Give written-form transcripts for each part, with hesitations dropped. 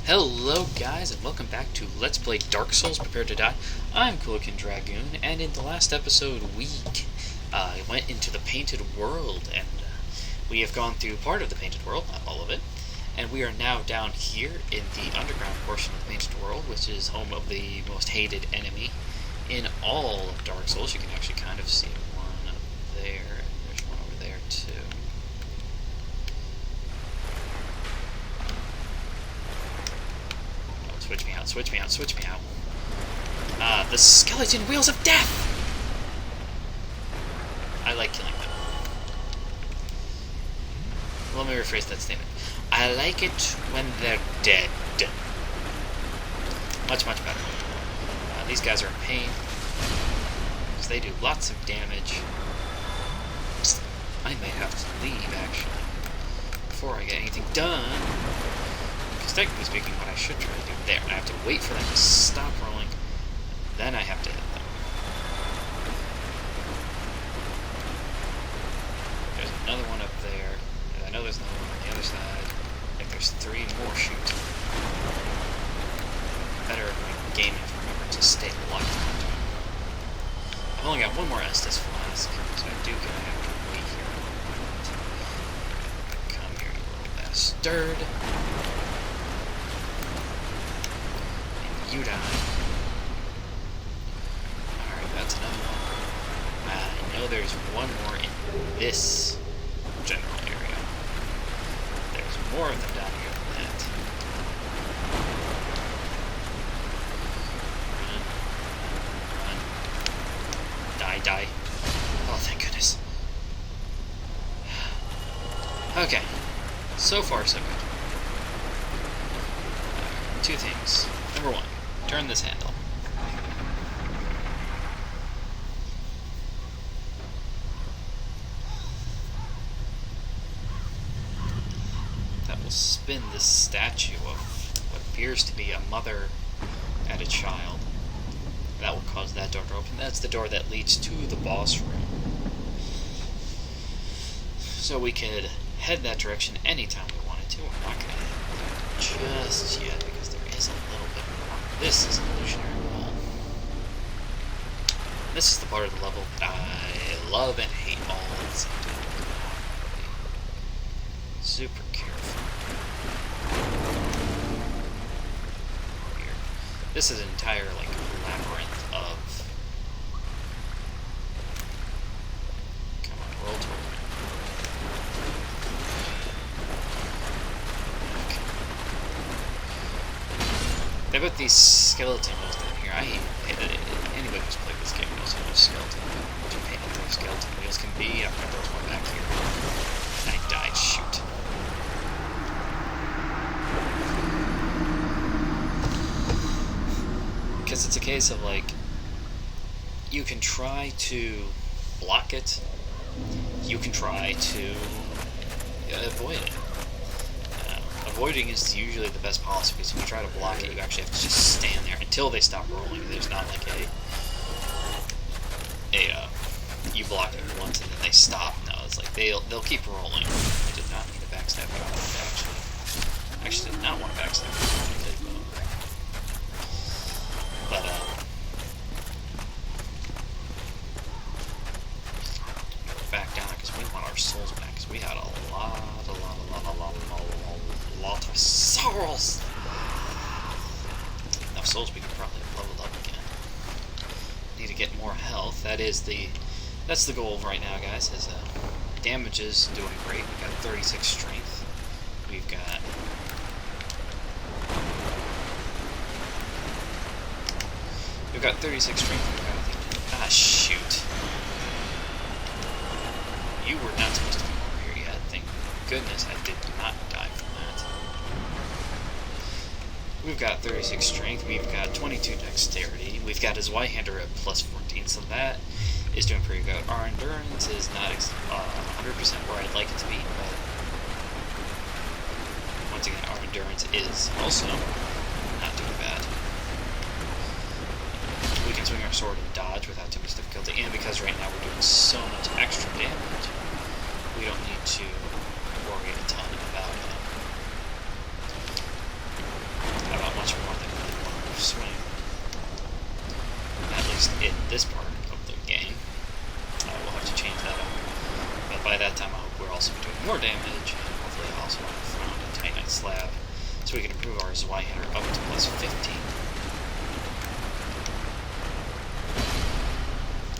Hello guys and welcome back to Let's Play Dark Souls Prepare to Die. I'm Coolican Dragoon, and in the last episode we went into the Painted World, and we have gone through part of the Painted World, not all of it, and we are now down here in the underground portion of the Painted World, which is home of the most hated enemy in all of Dark Souls. You can actually kind of see one up there, and there's one over there too. Switch me out, switch me out, switch me out. The skeleton wheels of death! I like killing them. Let me rephrase that statement. I like it when they're dead. Much, much better. These guys are in pain, because they do lots of damage. I might have to leave, actually, before I get anything done. Because technically speaking, what I should try to do there, I have to wait for them to stop rolling, then I have to hit them. There's another one up there. I know there's another one on the other side. I think there's 3 more. Shoot. Better if my gaming to remember to stay locked onto them. I've only got one more Estus flask, so I do kind of have to wait here a moment. Come here, you little bastard. You die. Alright, that's another one. I know there's one more in this general area. There's more of them down here than that. Run. Die, die. Oh, thank goodness. Okay. So far, so good. 2 things. Number 1. Turn this handle. That will spin this statue of what appears to be a mother and a child. That will cause that door to open. That's the door that leads to the boss room. So we could head that direction anytime we wanted to. We're not going to head there just yet because there is a little bit more. This is an illusionary wall. This is the part of the level I love and hate all at the same time. Super careful. Here. This is an entire labyrinth of. Come on, roll toward me. They put these skeleton wheels down here. I hate it. Anybody who's played this game knows how much skeleton wheels can be. I'm gonna throw one back here. I died. Shoot. Because it's a case of you can try to block it. You can try to avoid it. Avoiding is usually the best policy, because if you try to block it, you actually have to just stand there until they stop rolling. There's not you block it once and then they stop. No, it's they'll keep rolling. I did not need to backstab you. I actually did not want to backstab you. But back down because we want our souls back, because we had a lot of souls. Enough souls we could probably have leveled up again. Need to get more health. That's the goal right now, guys. Is damage is doing great. We've got 36 strength. We've got We've got 36 strength. We've got, I think, shoot. You were not supposed to come over here yet. Thank goodness I did not die from that. We've got 36 strength. We've got 22 dexterity. We've got his Y-hander at plus 14, so that is doing pretty good. Our endurance is not 100% where I'd like it to be, but once again, our endurance is also not doing bad. We can swing our sword and dodge without too much difficulty, and because right now we're doing so much extra damage, we don't need to worry a ton about more damage, and hopefully I also found a titanite slab, so we can improve our Zweihander up to plus 15.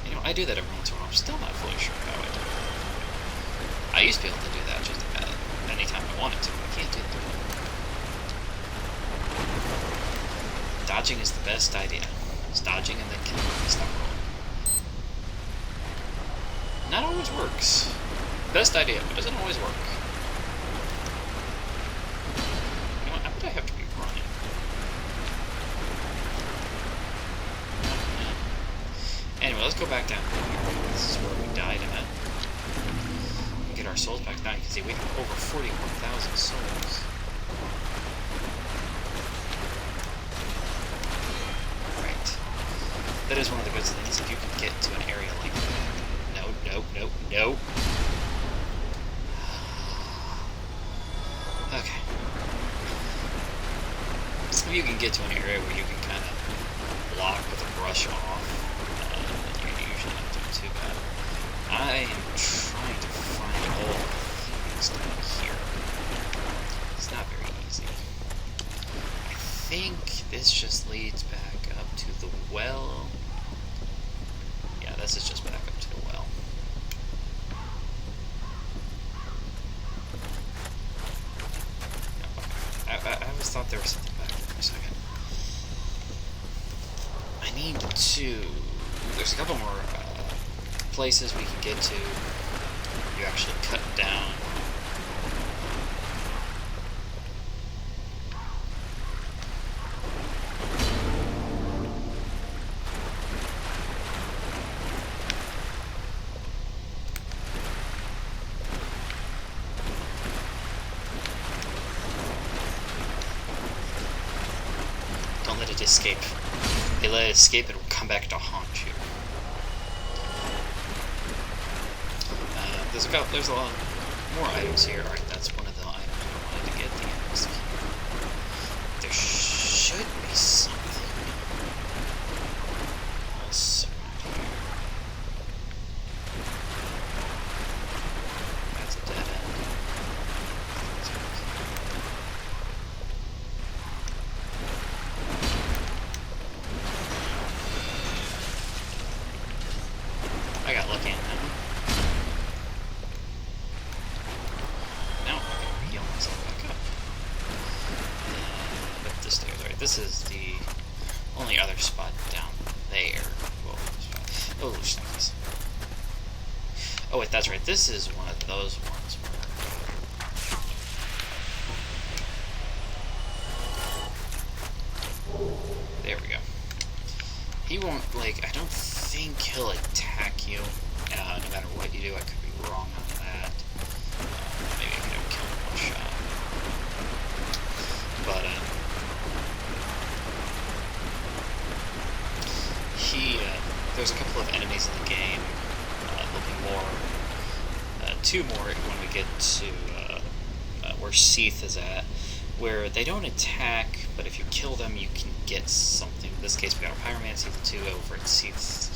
You know, I do that every once in a while. I'm still not fully sure how I do it. I used to be able to do that just about anytime I wanted to, but I can't do that. Dodging is the best idea. It's dodging and then killing and stop rolling. Not always works. Best idea, but doesn't always work. You know what? I bet I have to be running. Anyway, let's go back down here. This is where we died at. Get our souls back. Now you can see we have over 41,000 souls. Right. That is one of the good things if you can get to an area like that. No. Okay. If you can get to an area where you can kind of block with a brush off, you're usually not doing too bad. I am trying to find all the things down here. It's not very easy. I think this just leads back up to the well. Yeah, this is just back up to the well. I always thought there was something back there for a second. I need to... There's a couple more places we can get to. You actually cut down. Don't let it escape. If you let it escape, it will come back to haunt you. There's a lot more items here. Alright, that's one of the items I wanted to get, the enemies here. There should be something else around here. That's a dead end. I got lucky on that one. This is the only other spot down there. Whoa, oh, things. Oh wait, that's right. This is one of those ones where... There we go. He won't, like, I don't think he'll attack you no matter what you do. I could be wrong on that. Maybe I could kill him one shot. But, there's a couple of enemies in the game, looking more, two more when we get to where Seath is at, where they don't attack, but if you kill them, you can get something. In this case, we got a Pyromancy 2 over at Seath's.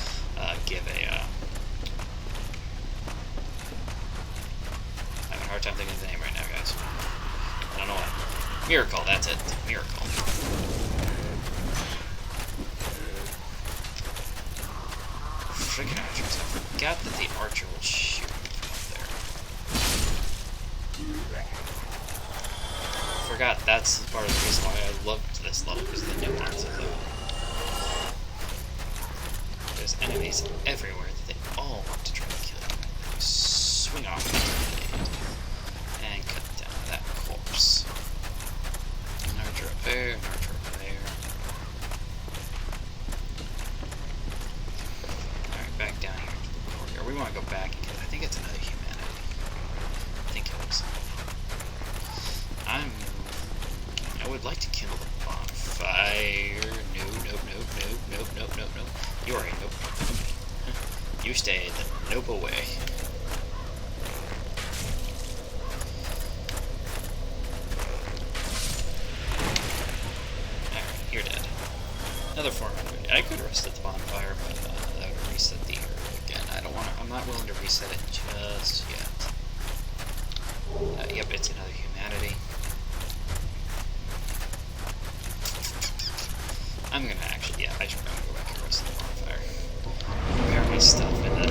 Give a. I'm having a hard time thinking of the name right now, guys. I don't know what. Miracle, that's it. Miracle. Freaking archers. I forgot that the archer will shoot from up there. Forgot that's part of the reason why I loved this level, because of the nuance of it. There's enemies everywhere that they all want to try to kill you. You swing off the blade and cut down that corpse. An archer up there, an archer up there. Back down here to the corridor. We want to go back and get, I think it's another humanity. I think it was. I would like to kindle the bonfire. No. You are a nope. You stay the nope away. Alright, you're dead. Another 400. I could rest at the bonfire, but that would reset the area again. I'm not willing to reset it just yet. Yep, it's another humanity. I'm gonna actually, yeah, I should probably go back and rest the bonfire. Prepare my stuff and then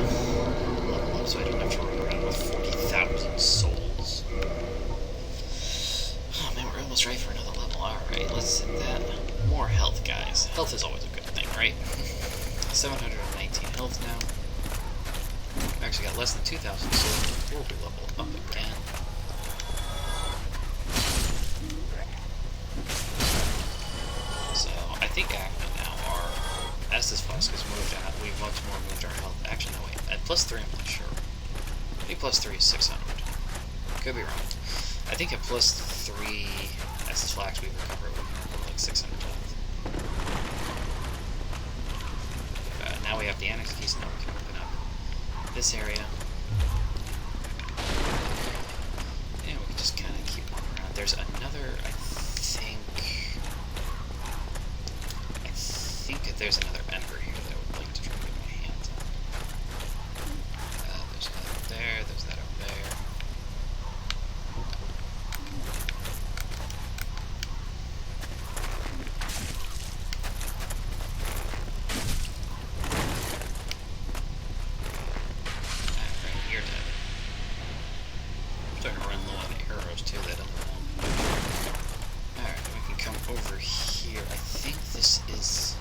level up so I don't have to run around with 40,000 souls. Oh man, we're almost ready for another level. Alright, let's hit that. More health, guys. Health is always a good thing, right? 719 health now. We actually got less than 2,000 souls before we level up again. So, I think actually now our Estus Flask has moved out. We've much more moved our health. Actually, no, wait. At plus 3, I'm not sure. Maybe plus 3 is 600. Could be wrong. I think at plus 3 Estus Flask we recover it with like 600 health. Now we have the annex keys, now we can open up this area. And we can just kind of keep walking around. There's another, I think there's another ember here that I would like to try to get my hands on. There's that up there, there's that over there. Over here, I think this is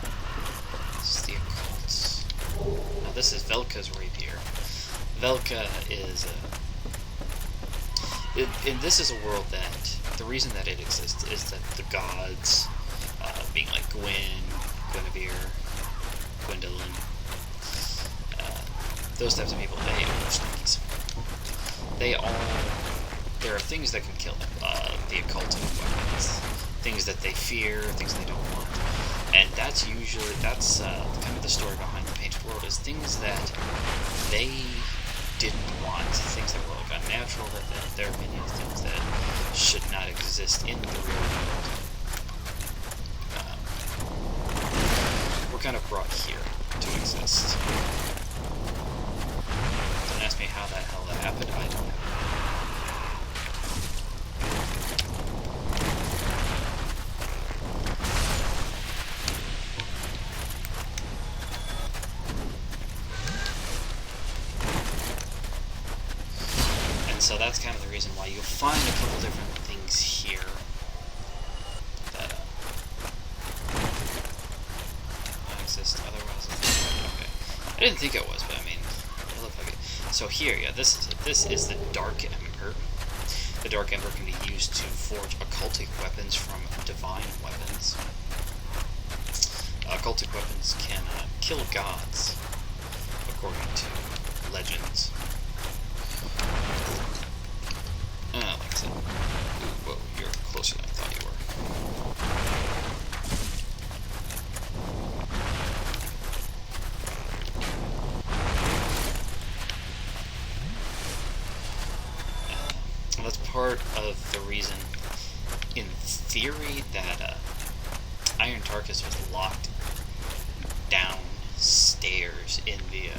the occults. Now this is Velka's rapier. Velka is and this is a world that the reason that it exists is that the gods, being like Guinevere, Gwendolyn, those types of people, they are sneakies. There are things that can kill them. The occultic weapons. Things that they fear, things they don't want. And that's kind of the story behind the Painted World, is things that they didn't want, things that were like unnatural, that their opinions, things that should not exist in the real world. Were kind of brought here to exist. Don't ask me how the hell that happened, I don't know. So that's kind of the reason why you'll find a couple different things here that don't exist otherwise. Okay, I didn't think it was, but I mean, it looked like it. So here, yeah, this is it. This is the Dark Ember. The Dark Ember can be used to forge occultic weapons from divine weapons. Occultic weapons can kill gods, according to legends. Like I said. Ooh, whoa, you're closer than I thought you were. And that's part of the reason, in theory, that Iron Tarkus was locked downstairs in the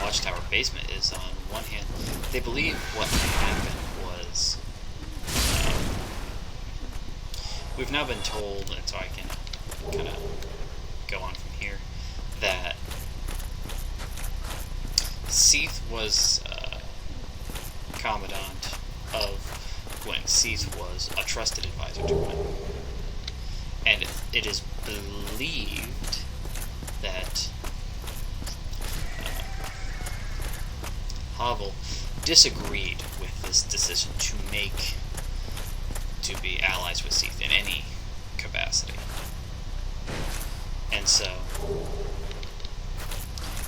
Watchtower basement. Is, on one hand, they believe what happened was, we've now been told, and so I can kind of go on from here, that Seath was Commandant of Gwyn. Seath was a trusted advisor to Gwyn. And it is believed that Havel disagreed with this decision to be allies with Seath in any capacity. And so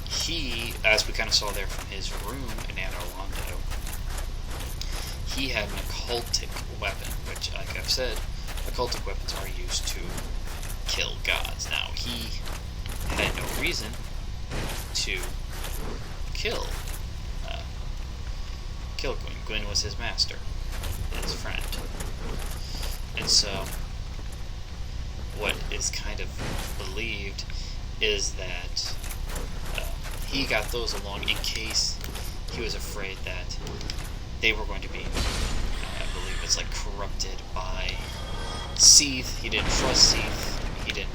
he, as we kind of saw there from his room in Anor Londo, he had an occultic weapon, which, like I've said, occultic weapons are used to kill gods. Now, he had no reason to kill Gwyn. Gwyn was his master, his friend. And so, what is kind of believed is that he got those along in case he was afraid that they were going to be, I believe it's like corrupted by Seath. He didn't trust Seath. He didn't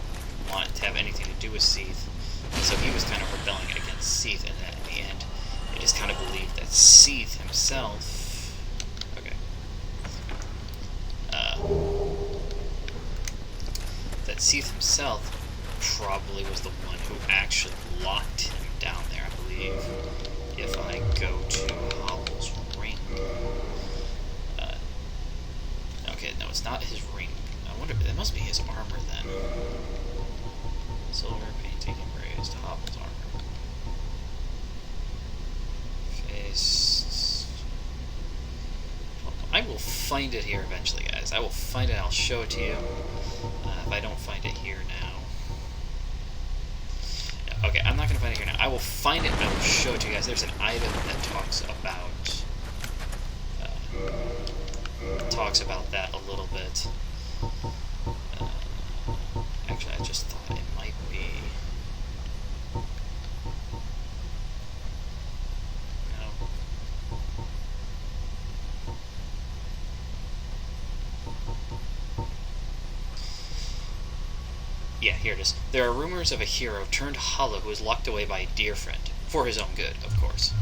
want to have anything to do with Seath. And so he was kind of rebelling against Seath, and that in the end, it is kind of believed that Seath himself, that Seath himself probably was the one who actually locked him down there, I believe. If I go to Hollow's ring. Okay, no, it's not his ring. I wonder, that must be his armor then. Silver painting embraced Hobble's armor. Face. I will find it here eventually, guys. I will find it and I'll show it to you. If I don't find it here now. Okay, I'm not going to find it here now. I will find it and I will show it to you guys. There's an item that talks about that a little bit. Actually, I just thought it might be. No. Yeah, here it is. There are rumors of a hero turned hollow who is locked away by a dear friend. For his own good, of course.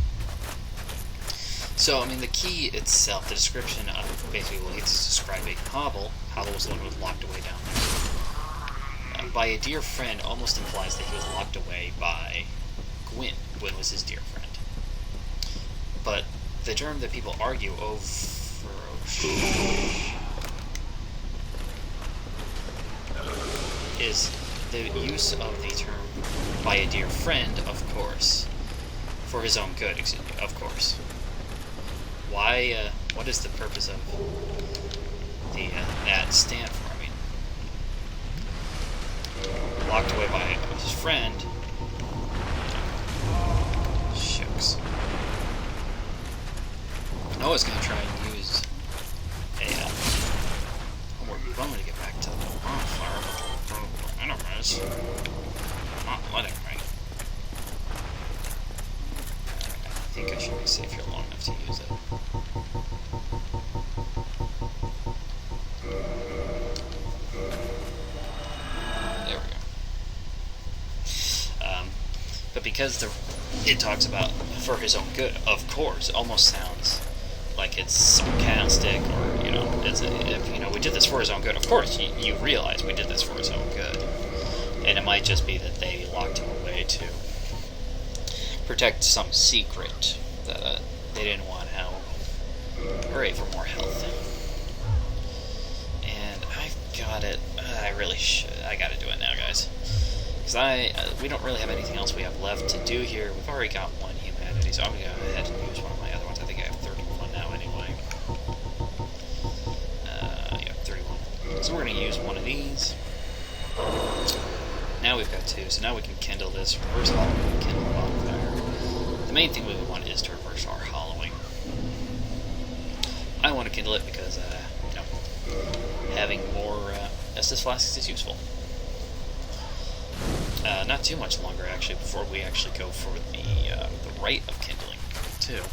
So, I mean, the key itself, the description of basically what it's describing Hobble was the one who was locked away down there. By a dear friend almost implies that he was locked away by Gwyn. Gwyn was his dear friend. But the term that people argue over is the use of the term by a dear friend, of course. For his own good, excuse me, of course. Why, what is the purpose of the, that stand for? I mean, locked away by his friend. Shucks. I was going to try and use a, I'm going to get back to the bonfire, but anyways, not letting me. I think I should be safe here long enough to use it. There we go. But because it talks about for his own good, of course, it almost sounds like it's sarcastic, or, you know, it's if, you know, we did this for his own good. Of course, you realize we did this for his own good. And it might just be that they locked him away to protect some secret that they didn't want out. Hooray for more health. And I've got it. I really should. I gotta do it now, guys. Because we don't really have anything else we have left to do here. We've already got one humanity, so I'm gonna go ahead and use one of my other ones. I think I have 31 now anyway. Yeah, 31. So we're gonna use one of these. Now we've got two, so now we can kindle this. Reverse hollowing, kindle the bonfire. The main thing we want is to reverse our hollowing. I want to kindle it because, you know, having more Estus flasks is useful. Not too much longer, actually, before we actually go for the rite of kindling, too.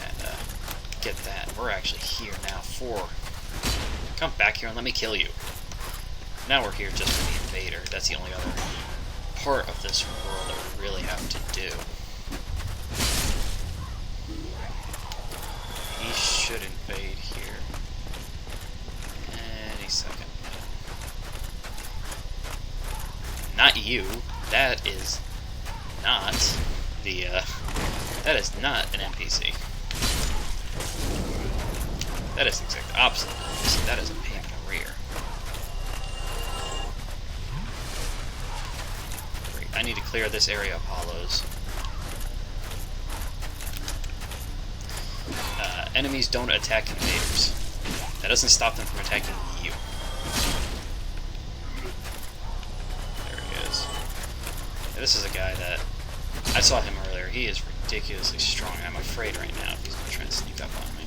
And get that. We're actually here now for... Come back here and let me kill you. Now we're here just for the invader. That's the only other part of this world that we really have to do. He should invade here any second. Not you. That is not the, that is not an NPC. That is the exact opposite of an NPC. That is a pain in the rear. Great. I need to clear this area of hollows. Enemies don't attack invaders. That doesn't stop them from attacking you. There he is. Yeah, this is a guy that... I saw him earlier. He is ridiculously strong. I'm afraid right now he's going to try and sneak up on me.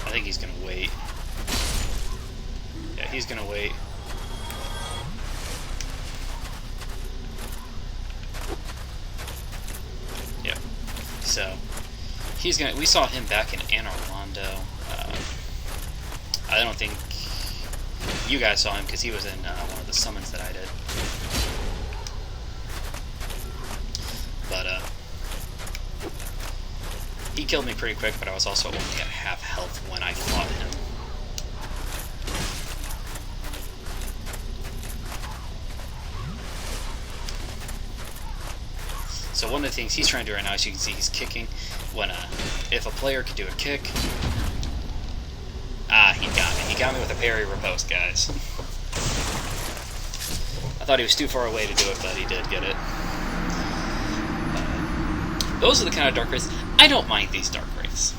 I think he's going to wait. Yeah, he's going to wait. So he's gonna. We saw him back in Anne Orlando. I don't think you guys saw him because he was in one of the summons that I did. But he killed me pretty quick, but I was also only at half health when I fought him. So one of the things he's trying to do right now, as you can see, he's kicking. When if a player could do a kick, he got me. He got me with a parry riposte, guys. I thought he was too far away to do it, but he did get it. Those are the kind of Dark Wraiths. I don't mind these Dark Wraiths.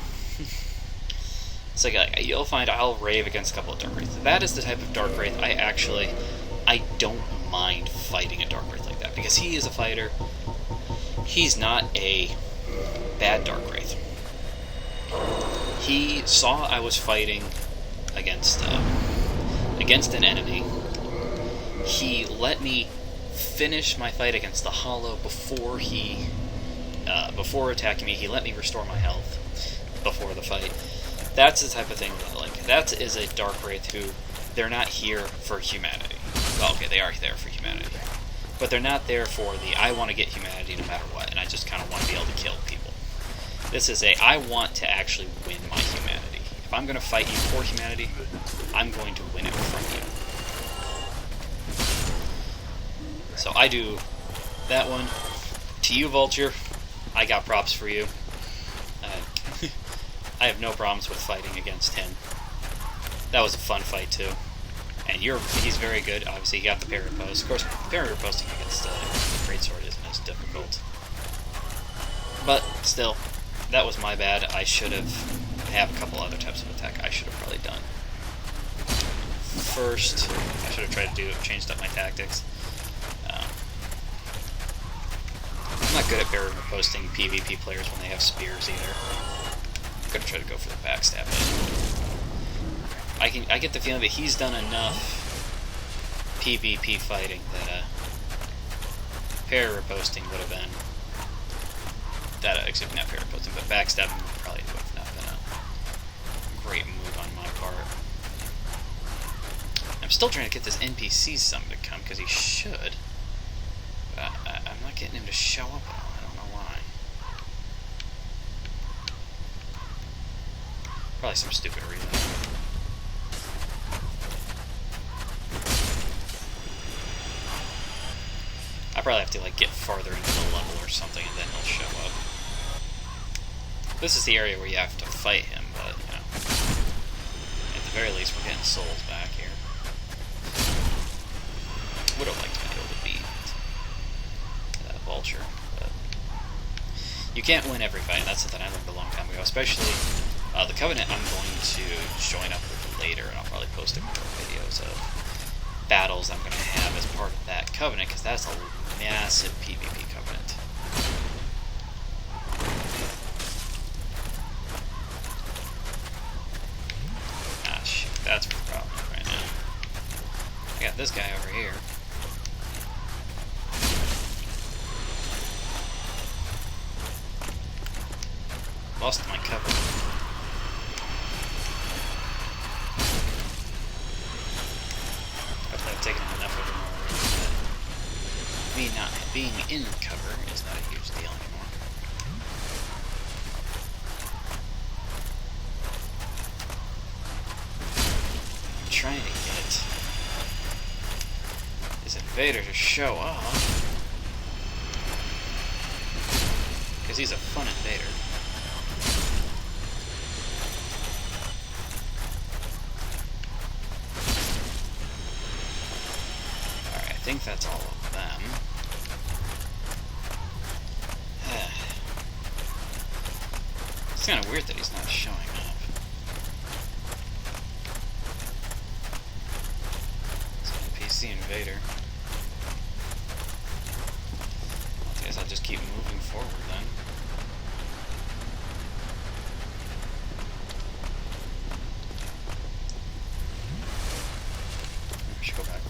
It's like you'll find I'll rave against a couple of Dark Wraiths. That is the type of Dark Wraith I don't mind fighting a Dark Wraith like that, because he is a fighter. He's not a bad Dark Wraith. He saw I was fighting against an enemy. He let me finish my fight against the Hollow before attacking me. He let me restore my health before the fight. That's the type of thing that I like. That is a Dark Wraith who, they're not here for humanity. Well, okay, they are there for humanity. But they're not there for the, I want to get humanity no matter what, and I just kind of want to be able to kill people. This is a, I want to actually win my humanity. If I'm going to fight you for humanity, I'm going to win it from you. So I do that one. To you, Vulture, I got props for you. I have no problems with fighting against him. That was a fun fight, too. And he's very good. Obviously, he got the parry riposte. Of course, parry riposting against the greatsword isn't as difficult. But, still, that was my bad. I have a couple other types of attack I should have probably done. First, I should have tried to changed up my tactics. I'm not good at parry riposting PvP players when they have spears either. I'm gonna try to go for the backstab. I get the feeling that he's done enough PvP fighting that parry riposting would have been excuse me, not parry riposting, but backstabbing would probably would have not been a great move on my part. I'm still trying to get this NPC summon to come because he should. But I'm not getting him to show up at all. I don't know why. Probably some stupid reason. I probably have to get farther into the level or something, and then he'll show up. This is the area where you have to fight him, but you know, at the very least, we're getting souls back here. Would have liked to be able to beat that Vulture, but you can't win every fight. And that's something I learned a long time ago. Especially the Covenant, I'm going to join up with later, and I'll probably post a couple of videos of battles I'm going to have as part of that Covenant, because that's a massive PvP Covenant. Ah, shoot, that's the problem right now. I got this guy over here. Lost my cover. I've taken enough of him already, but me not being in cover is not a huge deal anymore. I'm trying to get this invader to show up, because he's a fun invader. I think that's all of them. It's kind of weird that he's not showing up. It's an NPC invader. I guess I'll just keep moving forward then. I should go back.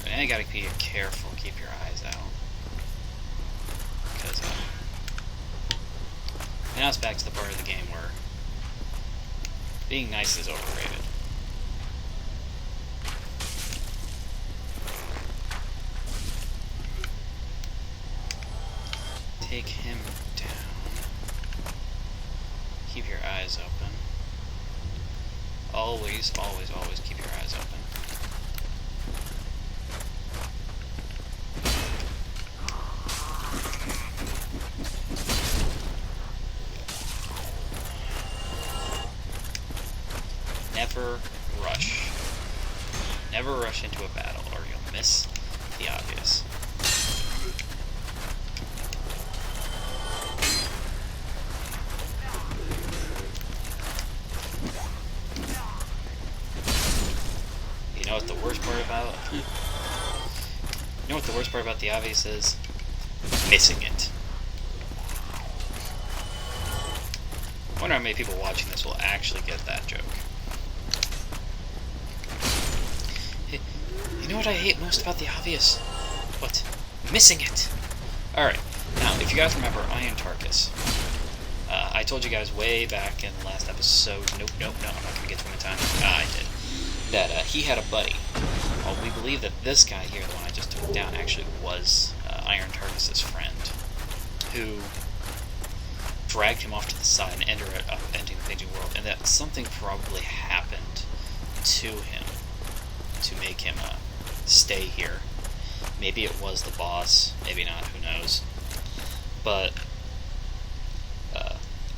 And you gotta be careful, keep your eyes out. now it's back to the part of the game where being nice is overrated. Take him down. Keep your eyes open. Always, always, always keep your eyes open. Never rush. Never rush into a battle or you'll miss the obvious. You know what the worst part about the obvious is? Missing it. I wonder how many people watching this will actually get that joke. You know what I hate most about the obvious? What? Missing it! Alright, now, if you guys remember Iron Tarkus, I told you guys way back in the last episode, no, I'm not going to get to him in time. I did. That he had a buddy. Well, we believe that this guy here, the one I just took down, actually was Iron Tarkus' friend, who dragged him off to the side and ended up ending the painted world, and that something probably happened to him to make him stay here. Maybe it was the boss, maybe not, who knows. But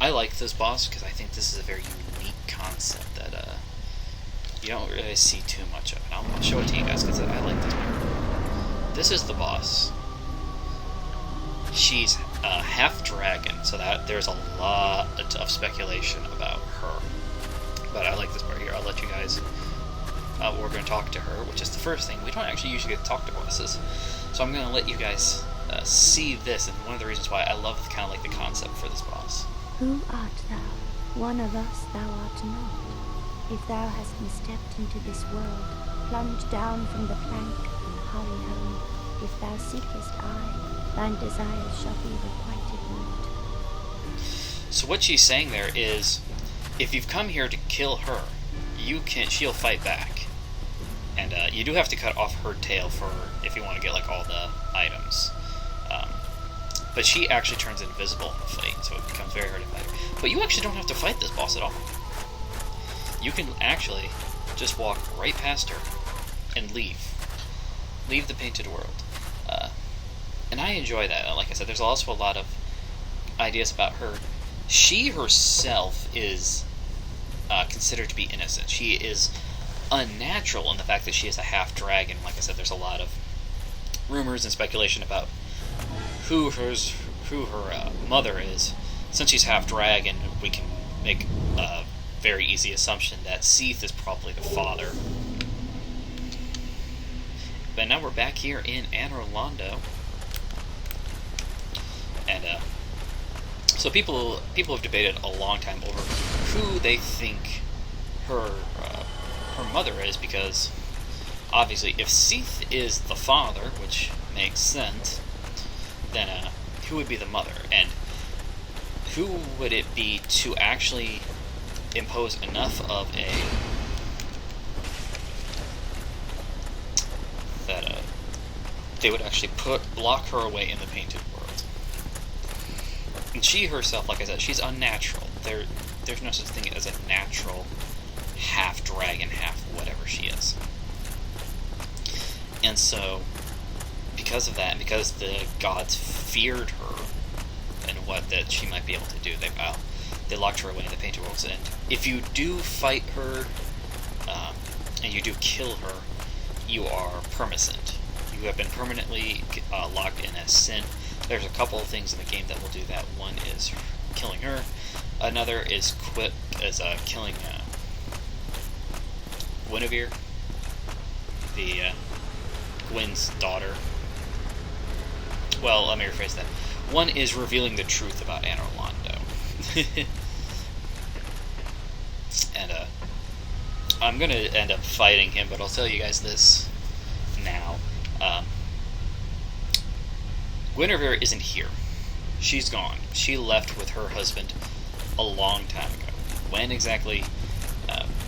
I like this boss because I think this is a very unique concept that you don't really see too much of. And I'll show it to you guys because I like this part. This is the boss. She's half dragon, so that there's a lot of speculation about her. But I like this part here. I'll let you guys. We're going to talk to her, which is the first thing. We don't actually usually get to talk to bosses, so I'm going to let you guys see this. And one of the reasons why I love kind of like the concept for this boss. Who art thou? One of us thou art not. If thou hast misstepped into this world, plunge down from the plank and hurry home. If thou seekest I, thine desires shall be requited not. So what she's saying there is, if you've come here to kill her, she'll fight back. And you do have to cut off her tail if you want to get like all the items. But she actually turns invisible in the fight, so it becomes very hard to fight her. But you actually don't have to fight this boss at all. You can actually just walk right past her and leave. Leave the painted world. And I enjoy that. Like I said, there's also a lot of ideas about her. She herself is considered to be innocent. She is unnatural in the fact that she is a half-dragon. Like I said, there's a lot of rumors and speculation about who her mother is. Since she's half-dragon, we can make a very easy assumption that Seath is probably the father. But now we're back here in Anor Londo. And so people have debated a long time over who they think her mother is, because obviously if Seath is the father, which makes sense, then who would be the mother? And who would it be to actually impose enough of that they would actually lock her away in the painted world? And she herself, like I said, she's unnatural. There's no such thing as a natural half-dragon, half-whatever she is. And so, because of that, and because the gods feared her and what that she might be able to do, they locked her away in the painted worlds. And if you do fight her, and you do kill her, you are permanent. You have been permanently locked in as sin. There's a couple of things in the game that will do that. One is killing her. Another is killing Guinevere, Gwyn's daughter. Well, let me rephrase that. One is revealing the truth about Anor Londo. And I'm going to end up fighting him, but I'll tell you guys this now. Guinevere isn't here. She's gone. She left with her husband a long time ago. When exactly,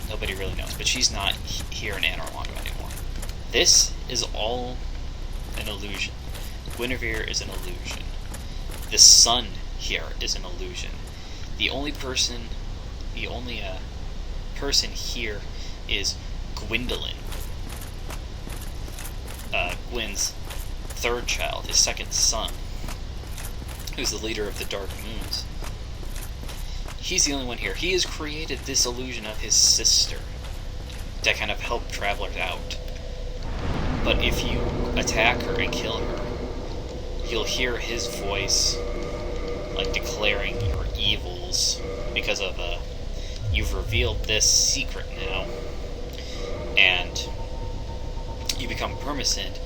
nobody really knows. But she's not here in Anor Londo anymore. This is all an illusion. Guinevere is an illusion. The sun here is an illusion. The only person here is Gwendolyn, Gwyn's third child, his second son, who's the leader of the Dark Moons. He's the only one here. He has created this illusion of his sister to kind of help travelers out. But if you attack her and kill her, you'll hear his voice, like, declaring your evils because of you've revealed this secret now, and you become permiscient.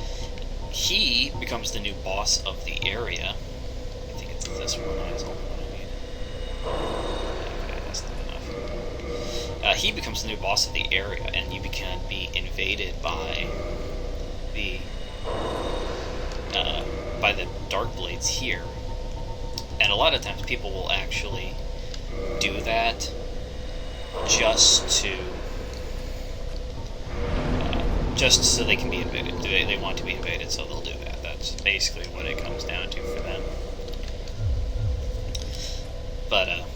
He becomes the new boss of the area. I think it's this one. That's all I need. Okay, that's not enough. He becomes the new boss of the area, and you can be invaded by the Dark Blades here. And a lot of times people will actually do that just so they can be invaded. They want to be invaded, so they'll do that. That's basically what it comes down to for them. But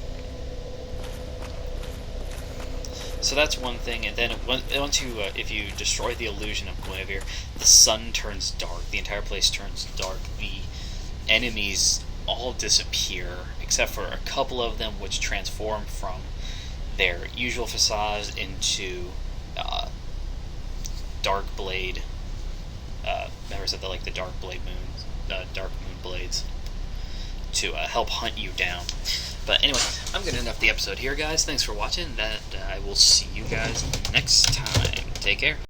so that's one thing. And then once you, if you destroy the illusion of Guinevere, the sun turns dark. The entire place turns dark. The enemies all disappear, except for a couple of them, which transform from their usual facades into Dark Blade members of the Dark Blade Moons, Dark Moon Blades, to help hunt you down. But anyway, I'm going to end up the episode here, guys. Thanks for watching. I will see you guys next time. Take care.